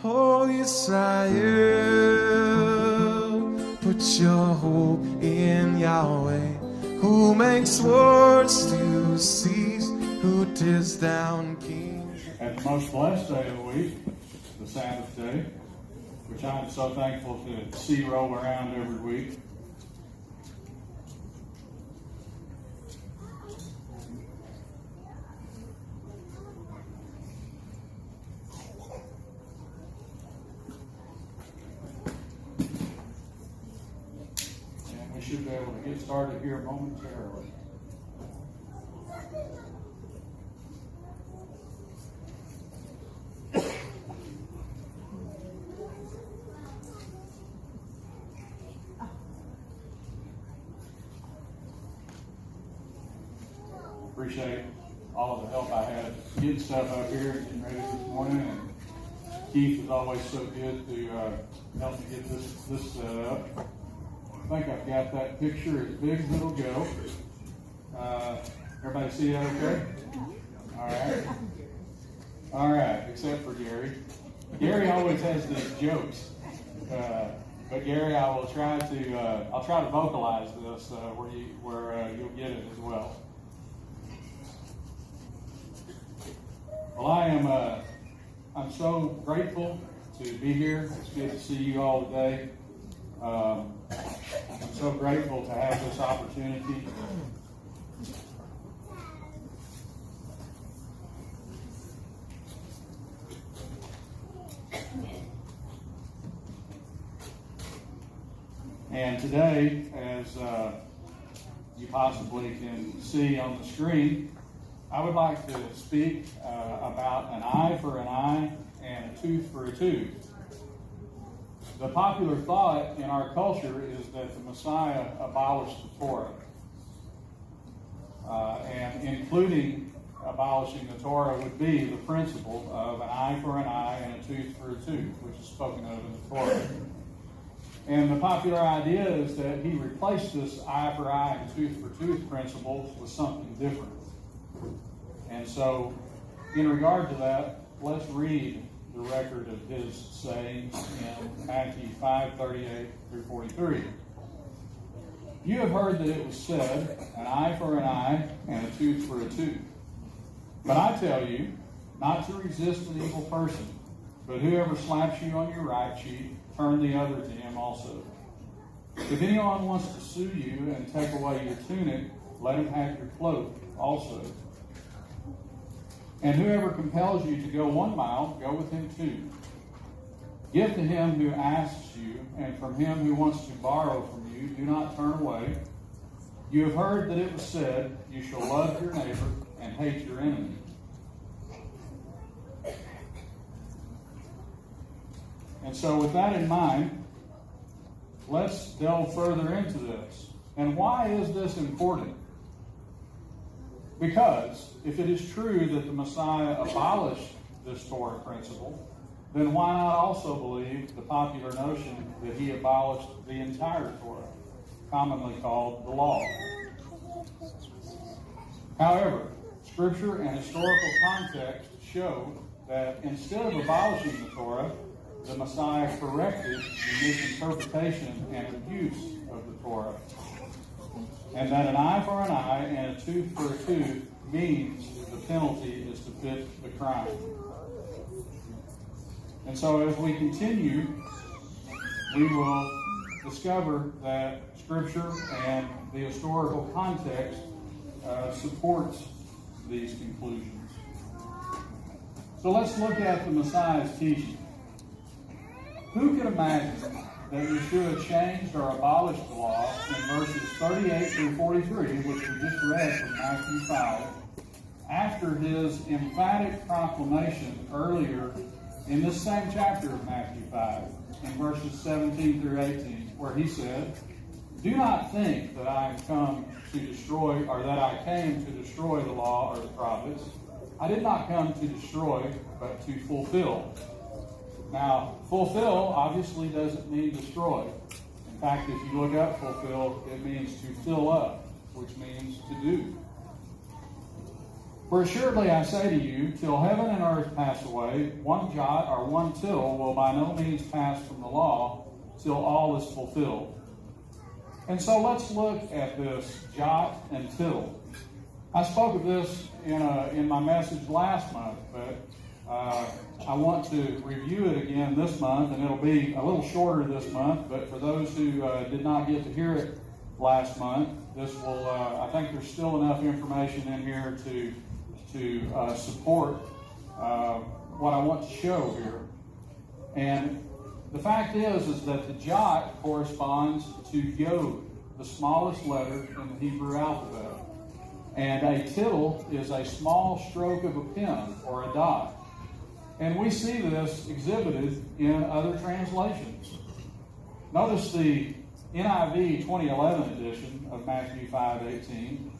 Oh Israel, put your hope in Yahweh, who makes wars to cease, who tears down kings. At the most blessed day of the week, the Sabbath day, which I'm so thankful to see roll around every week. And we should be able to get started here momentarily. Appreciate all of the help I had getting stuff up here, getting ready this morning, and Keith is always so good to help me get this set up. I think I've got that picture as big as it'll go. Everybody see that okay? All right, except for Gary. Gary always has these jokes. But Gary, I'll try to vocalize this where you'll get it as well. Well, I'm so grateful to be here. It's good to see you all today. I'm so grateful to have this opportunity. And today, as you possibly can see on the screen, I would like to speak about an eye for an eye and a tooth for a tooth. The popular thought in our culture is that the Messiah abolished the Torah, and including abolishing the Torah would be the principle of an eye for an eye and a tooth for a tooth, which is spoken of in the Torah. And the popular idea is that he replaced this eye for eye and tooth for tooth principles with something different. And so, in regard to that, let's read the record of his sayings in Matthew 5:38 through 43. You have heard that it was said, an eye for an eye and a tooth for a tooth. But I tell you, not to resist an evil person, but whoever slaps you on your right cheek, turn the other to him also. If anyone wants to sue you and take away your tunic, let him have your cloak also. And whoever compels you to go 1 mile, go with him 2. Give to him who asks you, and from him who wants to borrow from you, do not turn away. You have heard that it was said, you shall love your neighbor and hate your enemy. And so with that in mind, let's delve further into this. And why is this important? Because if it is true that the Messiah abolished this Torah principle, then why not also believe the popular notion that he abolished the entire Torah, commonly called the law? However, Scripture and historical context show that instead of abolishing the Torah, the Messiah corrected the misinterpretation and abuse of the Torah. And that an eye for an eye and a tooth for a tooth means the penalty is to fit the crime. And so as we continue, we will discover that Scripture and the historical context supports these conclusions. So let's look at the Messiah's teaching. Who could imagine that Yahshua changed or abolished the law in verses 38 through 43, which we just read from Matthew 5, after his emphatic proclamation earlier in this same chapter of Matthew 5, in verses 17 through 18, where he said, do not think that I am come to destroy, or that I came to destroy the law or the prophets. I did not come to destroy, but to fulfill. Now, fulfill obviously doesn't mean destroy. In fact, if you look up fulfill, it means to fill up, which means to do. For assuredly I say to you, till heaven and earth pass away, one jot or one tittle will by no means pass from the law till all is fulfilled. And so let's look at this jot and tittle. I spoke of this in my message last month, but I want to review it again this month, and it'll be a little shorter this month, but for those who did not get to hear it last month, this will, I think there's still enough information in here to support what I want to show here. And the fact is that the jot corresponds to yod, the smallest letter in the Hebrew alphabet. And a tittle is a small stroke of a pen or a dot. And we see this exhibited in other translations. Notice the NIV 2011 edition of Matthew 5:18.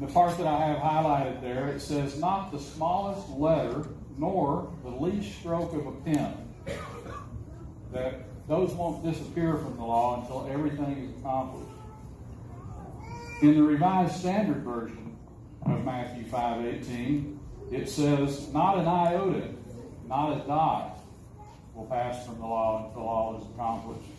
The part that I have highlighted there, it says, not the smallest letter, nor the least stroke of a pen. That those won't disappear from the law until everything is accomplished. In the Revised Standard Version of Matthew 5:18, it says, not an iota, not a dot will pass from the law until all is accomplished.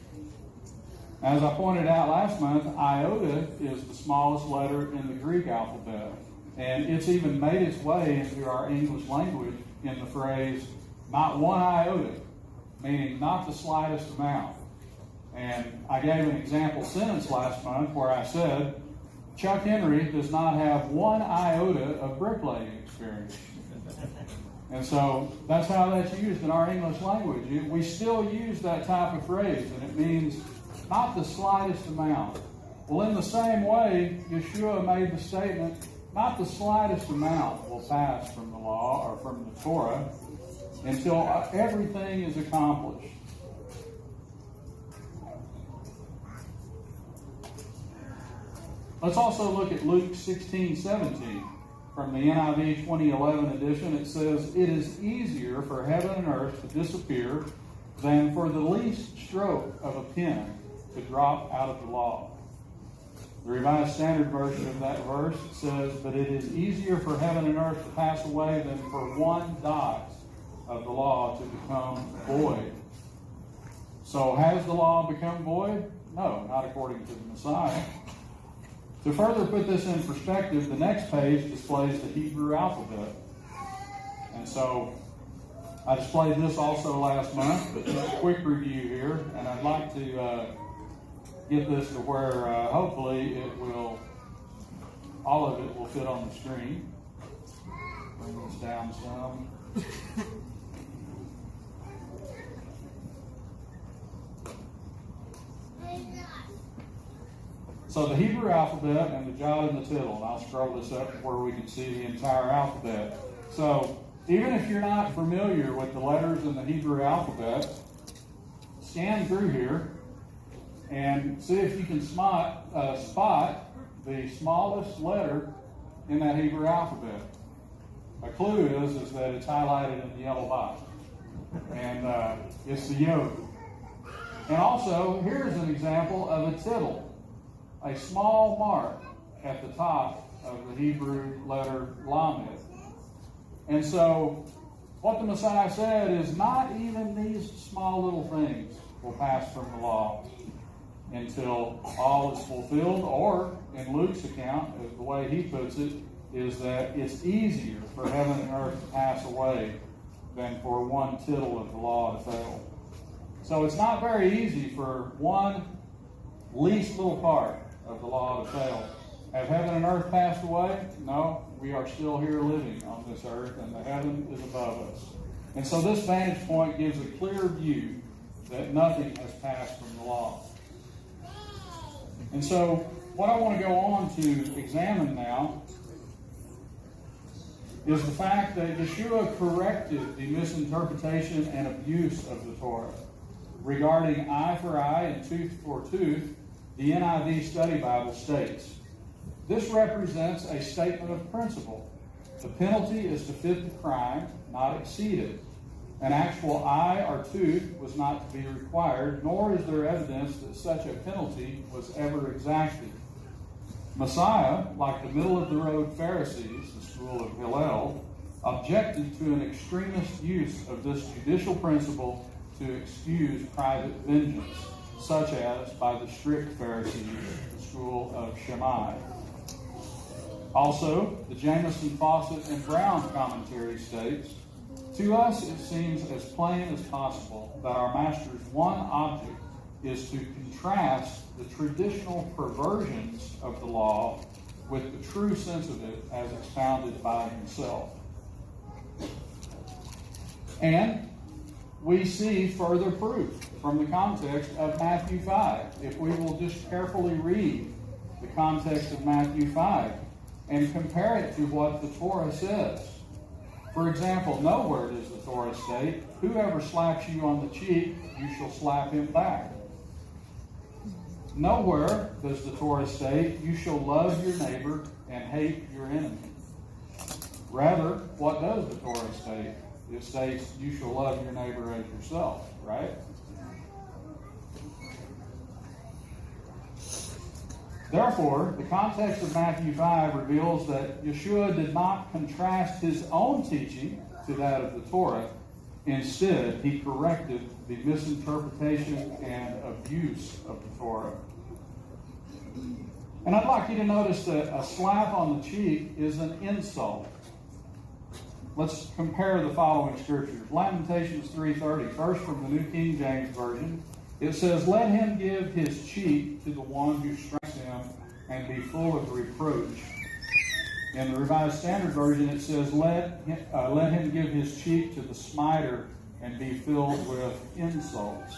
As I pointed out last month, iota is the smallest letter in the Greek alphabet. And it's even made its way into our English language in the phrase, not one iota, meaning not the slightest amount. And I gave an example sentence last month where I said, Chuck Henry does not have one iota of bricklaying experience. And so that's how that's used in our English language. We still use that type of phrase, and it means not the slightest amount. Well, in the same way, Yahshua made the statement, not the slightest amount will pass from the law or from the Torah until everything is accomplished. Let's also look at Luke 16:17. From the NIV 2011 edition, it says, it is easier for heaven and earth to disappear than for the least stroke of a pen to drop out of the law. The Revised Standard Version of that verse says, but it is easier for heaven and earth to pass away than for one dot of the law to become void. So has the law become void? No, not according to the Messiah. To further put this in perspective, the next page displays the Hebrew alphabet. And so I displayed this also last month, but just a quick review here, and I'd like to get this to where hopefully all of it will fit on the screen. Bring this down some. So the Hebrew alphabet and the jot and the tittle, and I'll scroll this up to where we can see the entire alphabet. So even if you're not familiar with the letters in the Hebrew alphabet, scan through here and see if you can spot the smallest letter in that Hebrew alphabet. A clue is that it's highlighted in the yellow box, and it's the yod. And also, here's an example of a tittle, a small mark at the top of the Hebrew letter lamed. And so, what the Messiah said is not even these small little things will pass from the law until all is fulfilled, or in Luke's account, the way he puts it, is that it's easier for heaven and earth to pass away than for one tittle of the law to fail. So it's not very easy for one least little part of the law to fail. Have heaven and earth passed away? No, we are still here living on this earth, and the heaven is above us. And so this vantage point gives a clear view that nothing has passed from the law. And so what I want to go on to examine now is the fact that Yahshua corrected the misinterpretation and abuse of the Torah. Regarding eye for eye and tooth for tooth, the NIV Study Bible states, this represents a statement of principle. The penalty is to fit the crime, not exceed it. An actual eye or tooth was not to be required, nor is there evidence that such a penalty was ever exacted. Messiah, like the middle-of-the-road Pharisees, the school of Hillel, objected to an extremist use of this judicial principle to excuse private vengeance, such as by the strict Pharisees, the school of Shammai. Also, the Jamieson, Fawcett, and Brown commentary states, "To us it seems as plain as possible that our Master's one object is to contrast the traditional perversions of the law with the true sense of it as expounded by himself." And we see further proof from the context of Matthew 5. If we will just carefully read the context of Matthew 5 and compare it to what the Torah says. For example, nowhere does the Torah state, "Whoever slaps you on the cheek, you shall slap him back." Nowhere does the Torah state, "You shall love your neighbor and hate your enemy." Rather, what does the Torah state? It states, "You shall love your neighbor as yourself," right? Therefore, the context of Matthew 5 reveals that Yahshua did not contrast his own teaching to that of the Torah. Instead, he corrected the misinterpretation and abuse of the Torah. And I'd like you to notice that a slap on the cheek is an insult. Let's compare the following scriptures. Lamentations 3:30, first from the New King James Version. It says, "Let him give his cheek to the one who strikes him and be full of reproach." In the Revised Standard Version, it says, let him give his cheek to the smiter and be filled with insults.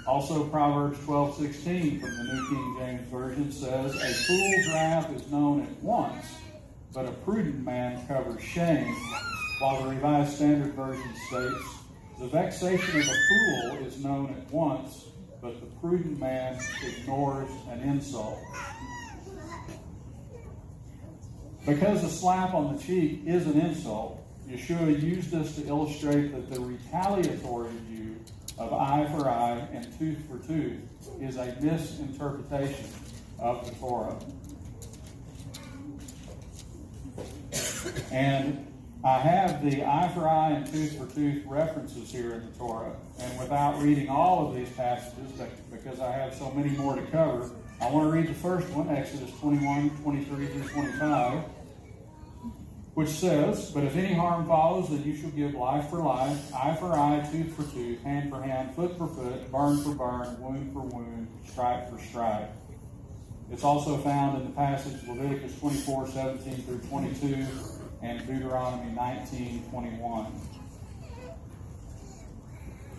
Also, Proverbs 12:16 from the New King James Version says, "A fool's wrath is known at once, but a prudent man covers shame," while the Revised Standard Version states, "The vexation of a fool is known at once, but the prudent man ignores an insult." Because a slap on the cheek is an insult, Yahshua used this to illustrate that the retaliatory view of eye for eye and tooth for tooth is a misinterpretation of the Torah. And I have the eye for eye and tooth for tooth references here in the Torah. And without reading all of these passages, because I have so many more to cover, I want to read the first one, Exodus 21:23-25, which says, "But if any harm follows, then you shall give life for life, eye for eye, tooth for tooth, hand for hand, foot for foot, burn for burn, wound for wound, stripe for stripe." It's also found in the passage Leviticus 24:17-22 and Deuteronomy 19:21.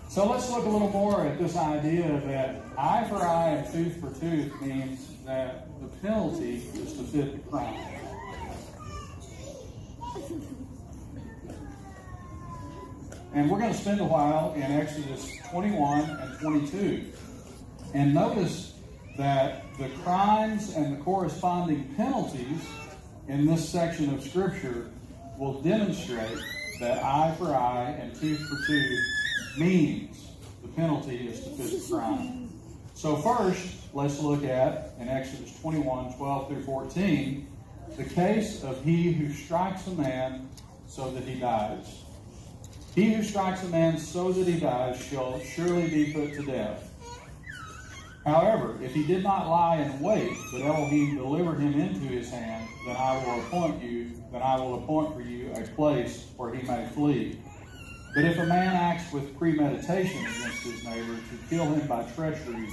So let's look a little more at this idea that eye for eye and tooth for tooth means that the penalty is to fit the crime. And we're going to spend a while in Exodus 21 and 22. And notice that the crimes and the corresponding penalties in this section of Scripture will demonstrate that eye for eye and tooth for tooth means the penalty is to fit the crime. So first, let's look at, in Exodus 21:12-14, the case of he who strikes a man so that he dies. "He who strikes a man so that he dies shall surely be put to death. However, if he did not lie in wait, but Elohim delivered him into his hand, then I will appoint for you a place where he may flee. But if a man acts with premeditation against his neighbor to kill him by treachery,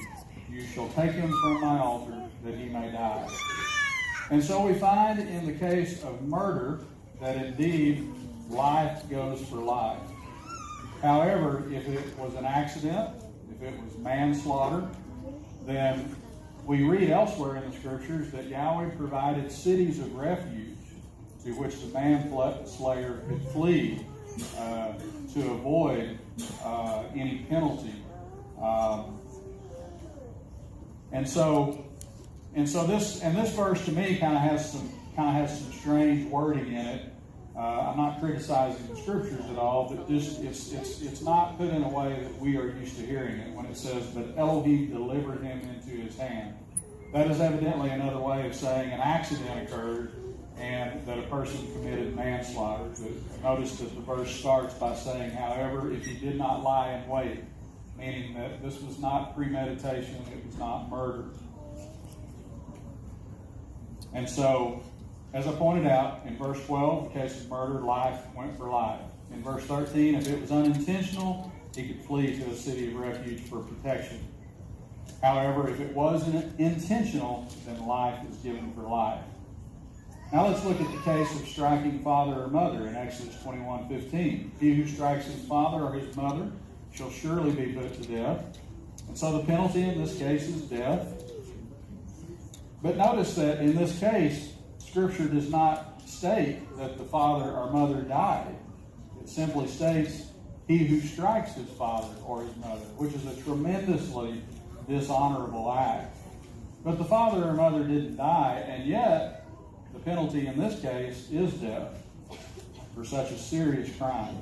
you shall take him from my altar that he may die." And so we find in the case of murder that indeed life goes for life. However, if it was an accident, if it was manslaughter, then we read elsewhere in the Scriptures that Yahweh provided cities of refuge to which the manslayer could flee to avoid any penalty. And so this verse to me kind of has some strange wording in it. I'm not criticizing the Scriptures at all, but it's not put in a way that we are used to hearing it when it says, "But Elohim delivered him into his hand." That is evidently another way of saying an accident occurred and that a person committed manslaughter. Notice that the verse starts by saying, however, if he did not lie in wait, meaning that this was not premeditation, it was not murder. And so, as I pointed out, in verse 12, in case of murder, life went for life. In verse 13, if it was unintentional, he could flee to a city of refuge for protection. However, if it wasn't intentional, then life is given for life. Now let's look at the case of striking father or mother in Exodus 21:15. He who strikes his father or his mother shall surely be put to death. And so the penalty in this case is death. But notice that in this case, Scripture does not state that the father or mother died. It simply states, he who strikes his father or his mother, which is a tremendously dishonorable act. But the father or mother didn't die, and yet the penalty in this case is death for such a serious crime.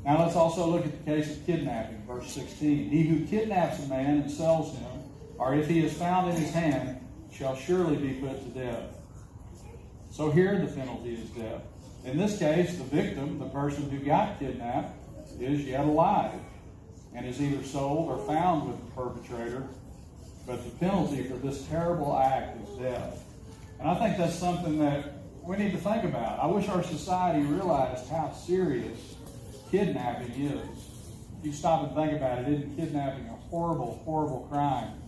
Now let's also look at the case of kidnapping, verse 16. He who kidnaps a man and sells him, or if he is found in his hand, shall surely be put to death. So here the penalty is death. In this case, the victim, the person who got kidnapped, is yet alive and is either sold or found with the perpetrator, but the penalty for this terrible act is death. And I think that's something that we need to think about. I wish our society realized how serious kidnapping is. If you stop and think about it, isn't kidnapping a horrible, horrible crime?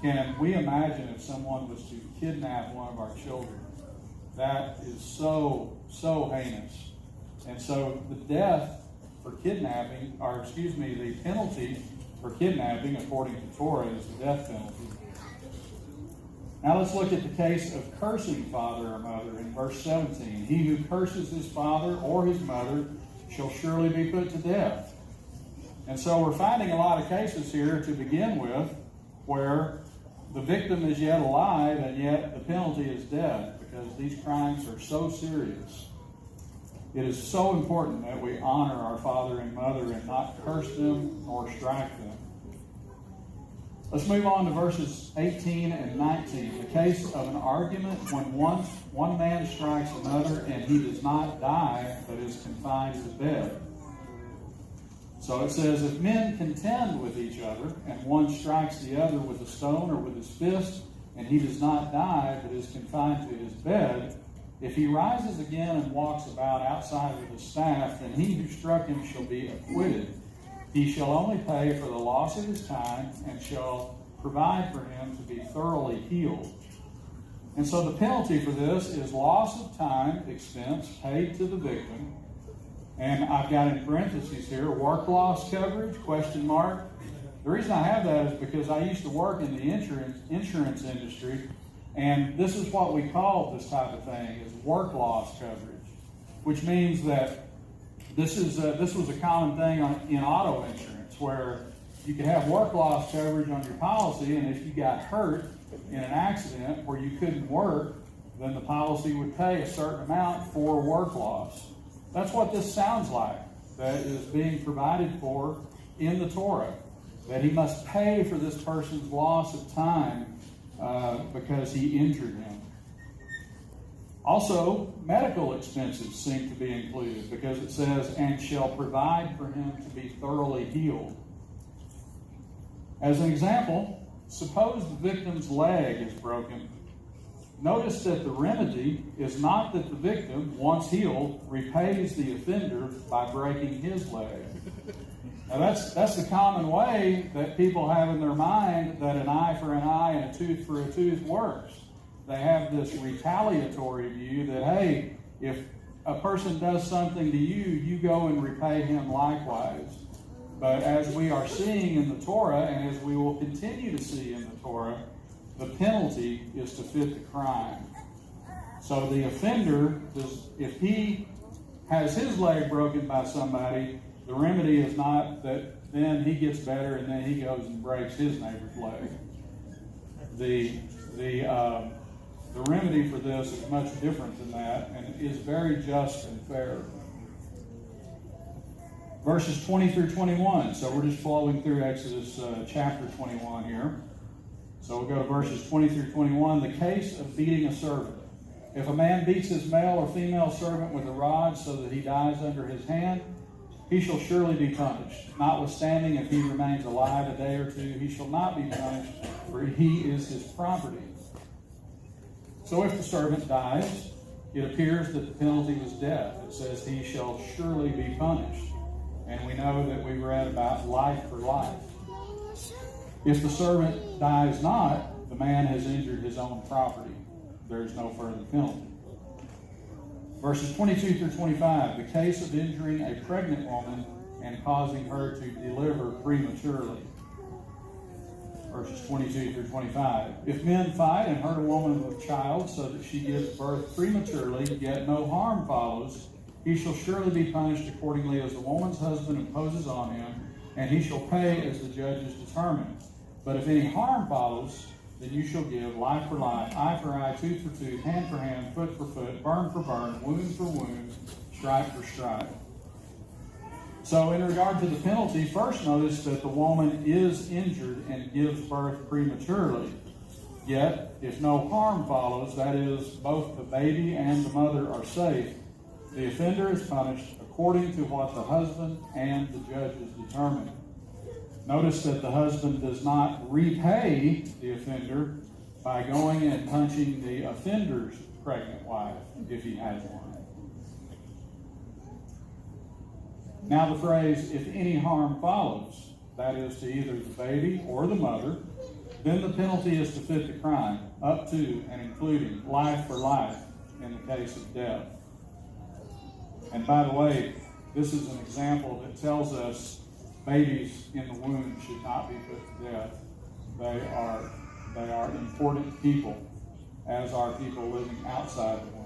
Can we imagine if someone was to kidnap one of our children? That is so, so heinous. And so the death for kidnapping, the penalty for kidnapping, according to Torah, is the death penalty. Now let's look at the case of cursing father or mother in verse 17. He who curses his father or his mother shall surely be put to death. And so we're finding a lot of cases here to begin with where the victim is yet alive and yet the penalty is death, because these crimes are so serious. It is so important that we honor our father and mother and not curse them nor strike them. Let's move on to verses 18 and 19. The case of an argument when one man strikes another and he does not die but is confined to bed. So it says, if men contend with each other and one strikes the other with a stone or with his fist and he does not die but is confined to his bed, if he rises again and walks about outside with his staff, then he who struck him shall be acquitted. He shall only pay for the loss of his time and shall provide for him to be thoroughly healed. And so the penalty for this is loss of time, expense paid to the victim. And I've got in parentheses here, work loss coverage, ? The reason I have that is because I used to work in the insurance industry, and this is what we call this type of thing, is work loss coverage, which means that this was a common thing in auto insurance, where you could have work loss coverage on your policy, and if you got hurt in an accident where you couldn't work, then the policy would pay a certain amount for work loss. That's what this sounds like, that is being provided for in the Torah, that he must pay for this person's loss of time because he injured him. Also, medical expenses seem to be included because it says, and shall provide for him to be thoroughly healed. As an example, suppose the victim's leg is broken. Notice that the remedy is not that the victim, once healed, repays the offender by breaking his leg. Now that's the common way that people have in their mind that an eye for an eye and a tooth for a tooth works. They have this retaliatory view that, hey, if a person does something to you, you go and repay him likewise. But as we are seeing in the Torah, and as we will continue to see in the Torah, the penalty is to fit the crime. So the offender, if he has his leg broken by somebody, the remedy is not that then he gets better and then he goes and breaks his neighbor's leg. The remedy for this is much different than that, and it is very just and fair. Verses 20 through 21. So we're just flowing through Exodus chapter 21 here. So we'll go to verses 20 through 21. The case of beating a servant. If a man beats his male or female servant with a rod so that he dies under his hand, he shall surely be punished. Notwithstanding, if he remains alive a day or two, he shall not be punished, for he is his property. So if the servant dies, it appears that the penalty was death. It says he shall surely be punished. And we know that we read about life for life. If the servant dies not, the man has injured his own property. There is no further penalty. Verses 22 through 25, the case of injuring a pregnant woman and causing her to deliver prematurely. Verses 22 through 25. If men fight and hurt a woman with child so that she gives birth prematurely, yet no harm follows, he shall surely be punished accordingly as the woman's husband imposes on him, and he shall pay as the judges determine. But if any harm follows, then you shall give life for life, eye for eye, tooth for tooth, hand for hand, foot for foot, burn for burn, wound for wound, stripe for stripe. So in regard to the penalty, first notice that the woman is injured and gives birth prematurely. Yet, if no harm follows, that is, both the baby and the mother are safe, the offender is punished according to what the husband and the judges determine. Notice that the husband does not repay the offender by going and punching the offender's pregnant wife, if he has one. Now the phrase, if any harm follows, that is to either the baby or the mother, then the penalty is to fit the crime, up to and including life for life in the case of death. And by the way, this is an example that tells us babies in the womb should not be put to death. They are important people, as are people living outside the womb.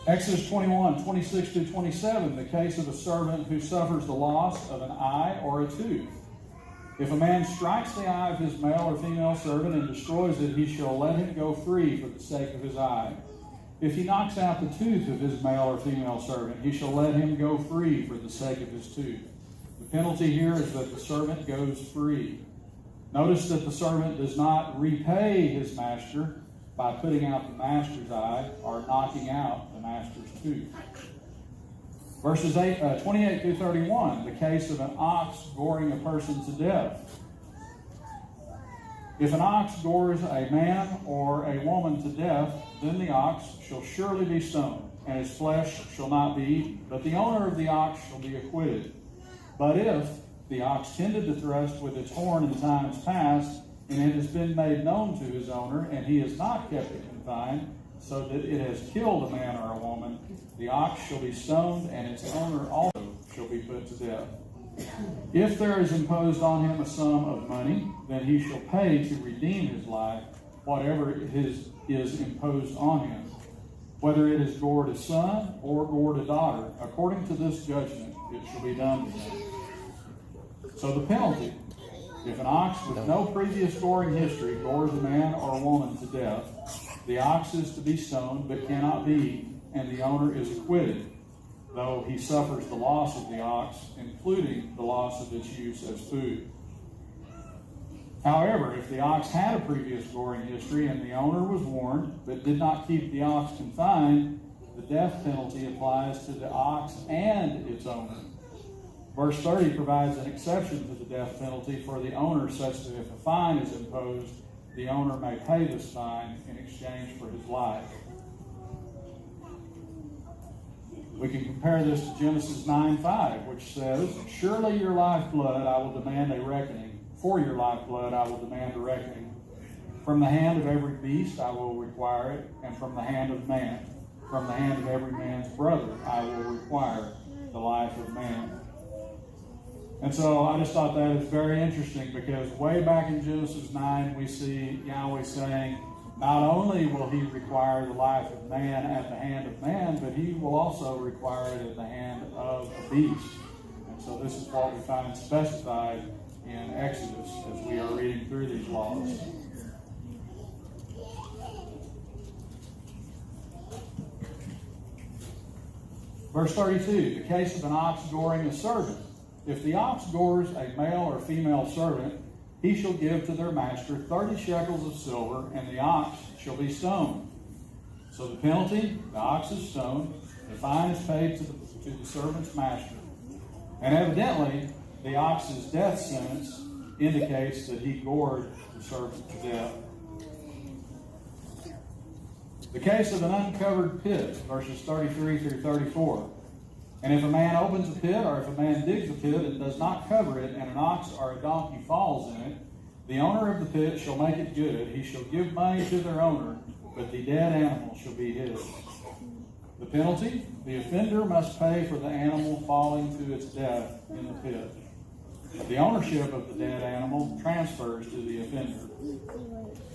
Exodus 21, 26 through 27, the case of a servant who suffers the loss of an eye or a tooth. If a man strikes the eye of his male or female servant and destroys it, he shall let him go free for the sake of his eye. If he knocks out the tooth of his male or female servant, he shall let him go free for the sake of his tooth. The penalty here is that the servant goes free. Notice that the servant does not repay his master by putting out the master's eye or knocking out the master's tooth. Verses 28 through 31, the case of an ox goring a person to death. If an ox gores a man or a woman to death, then the ox shall surely be stoned, and his flesh shall not be eaten. But the owner of the ox shall be acquitted. But if the ox tended to thrust with its horn in times past, and it has been made known to his owner, and he has not kept it confined, so that it has killed a man or a woman, the ox shall be stoned, and its owner also shall be put to death. If there is imposed on him a sum of money, then he shall pay to redeem his life, whatever is imposed on him, whether it is gored a son or gored a daughter. According to this judgment, it shall be done to him. So the penalty, if an ox with no previous goring history gores a man or a woman to death, the ox is to be stoned but cannot be eaten, and the owner is acquitted, though he suffers the loss of the ox, including the loss of its use as food. However, if the ox had a previous goring history and the owner was warned but did not keep the ox confined, the death penalty applies to the ox and its owner. Verse 30 provides an exception to the death penalty for the owner, such that if a fine is imposed, the owner may pay this fine in exchange for his life. We can compare this to Genesis 9:5, which says, "Surely your lifeblood I will demand a reckoning. For your lifeblood I will demand a reckoning. From the hand of every beast I will require it, and from the hand of man. From the hand of every man's brother I will require the life of man." And so I just thought that is very interesting, because way back in Genesis 9 we see Yahweh saying, not only will he require the life of man at the hand of man, but he will also require it at the hand of a beast. And so this is what we find specified in Exodus as we are reading through these laws. Verse 32, the case of an ox goring a servant. If the ox gores a male or female servant, he shall give to their master 30 shekels of silver, and the ox shall be stoned. So the penalty, the ox is stoned, the fine is paid to the servant's master. And evidently, the ox's death sentence indicates that he gored the servant to death. The case of an uncovered pit, verses 33 through 34. And if a man opens a pit, or if a man digs a pit and does not cover it, and an ox or a donkey falls in it, the owner of the pit shall make it good. He shall give money to their owner, but the dead animal shall be his. The penalty, the offender must pay for the animal falling to its death in the pit. The ownership of the dead animal transfers to the offender.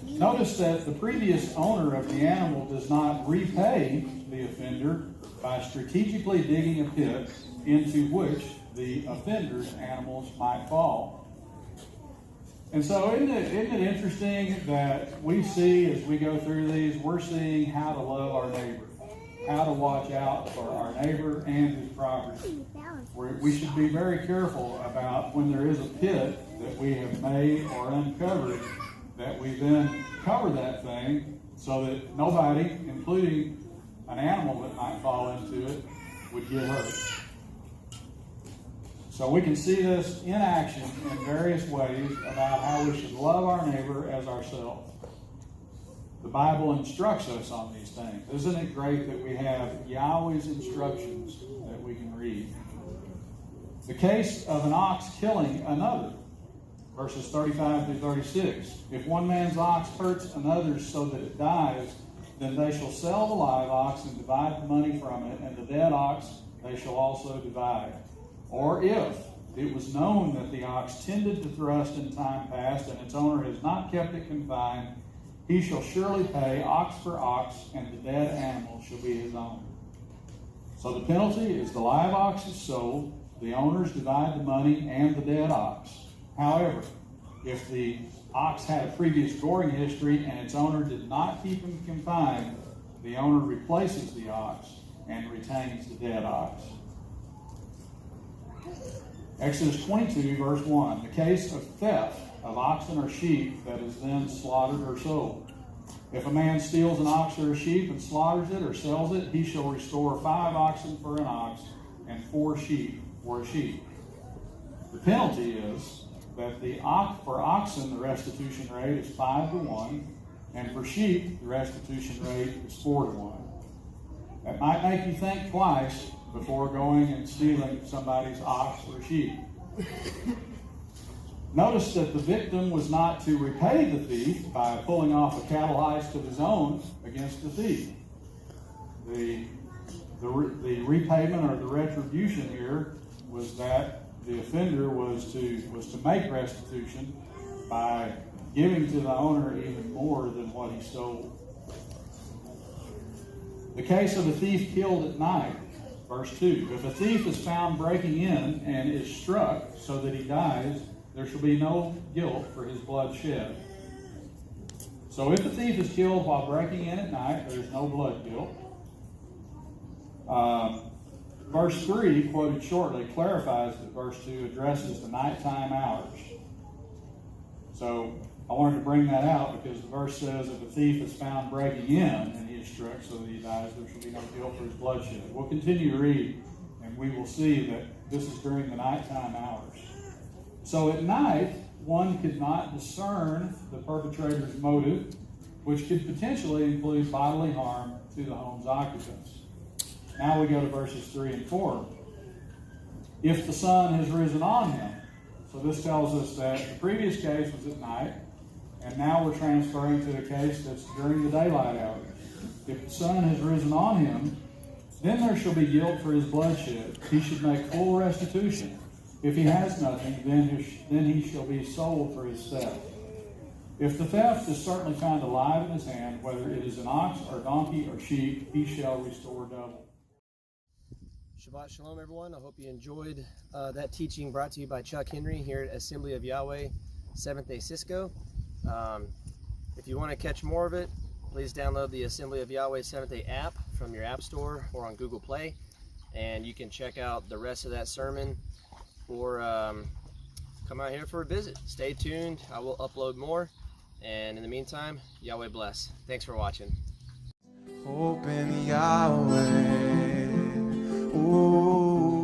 Notice that the previous owner of the animal does not repay the offender by strategically digging a pit into which the offender's animals might fall. And so isn't it interesting that we see, as we go through these, we're seeing how to love our neighbor, how to watch out for our neighbor and his property. We should be very careful about when there is a pit that we have made or uncovered, that we then cover that thing so that nobody, including an animal that might fall into it, would get hurt. So we can see this in action in various ways about how we should love our neighbor as ourselves. The Bible instructs us on these things. Isn't it great that we have Yahweh's instructions that we can read? The case of an ox killing another, verses 35 through 36. If one man's ox hurts another's so that it dies, then they shall sell the live ox and divide the money from it, and the dead ox they shall also divide. Or if it was known that the ox tended to thrust in time past, and its owner has not kept it confined, he shall surely pay ox for ox, and the dead animal shall be his own. So the penalty is the live ox is sold, the owners divide the money and the dead ox. However, if the ox had a previous goring history and its owner did not keep him confined, the owner replaces the ox and retains the dead ox. Exodus 22, verse 1. The case of theft of oxen or sheep that is then slaughtered or sold. If a man steals an ox or a sheep and slaughters it or sells it, he shall restore 5 oxen for an ox and 4 sheep for a sheep. The penalty is that for oxen, the restitution rate is 5-1, and for sheep, the restitution rate is 4-1. That might make you think twice before going and stealing somebody's ox or sheep. Notice that the victim was not to repay the thief by pulling off a cattle heist of his own against the thief. The repayment or the retribution here was that the offender was to make restitution by giving to the owner even more than what he stole. The case of a thief killed at night, verse 2. If a thief is found breaking in and is struck so that he dies, there shall be no guilt for his blood shed. So if a thief is killed while breaking in at night, there is no blood guilt. Verse 3, quoted shortly, clarifies that verse 2 addresses the nighttime hours. So I wanted to bring that out because the verse says if a thief is found breaking in and he is struck so that he dies, there shall be no guilt for his bloodshed. We'll continue to read, and we will see that this is during the nighttime hours. So at night, one could not discern the perpetrator's motive, which could potentially include bodily harm to the home's occupants. Now we go to verses 3 and 4. If the sun has risen on him. So this tells us that the previous case was at night, and now we're transferring to a case that's during the daylight hours. If the sun has risen on him, then there shall be guilt for his bloodshed. He should make full restitution. If he has nothing, then he shall be sold for his theft. If the theft is certainly found alive in his hand, whether it is an ox or donkey or sheep, he shall restore double. Shabbat Shalom, everyone. I hope you enjoyed that teaching brought to you by Chuck Henry here at Assembly of Yahweh, Seventh-day Cisco. If you want to catch more of it, please download the Assembly of Yahweh Seventh-day app from your App Store or on Google Play, and you can check out the rest of that sermon or come out here for a visit. Stay tuned. I will upload more. And in the meantime, Yahweh bless. Thanks for watching. Hope in Yahweh. Ooh.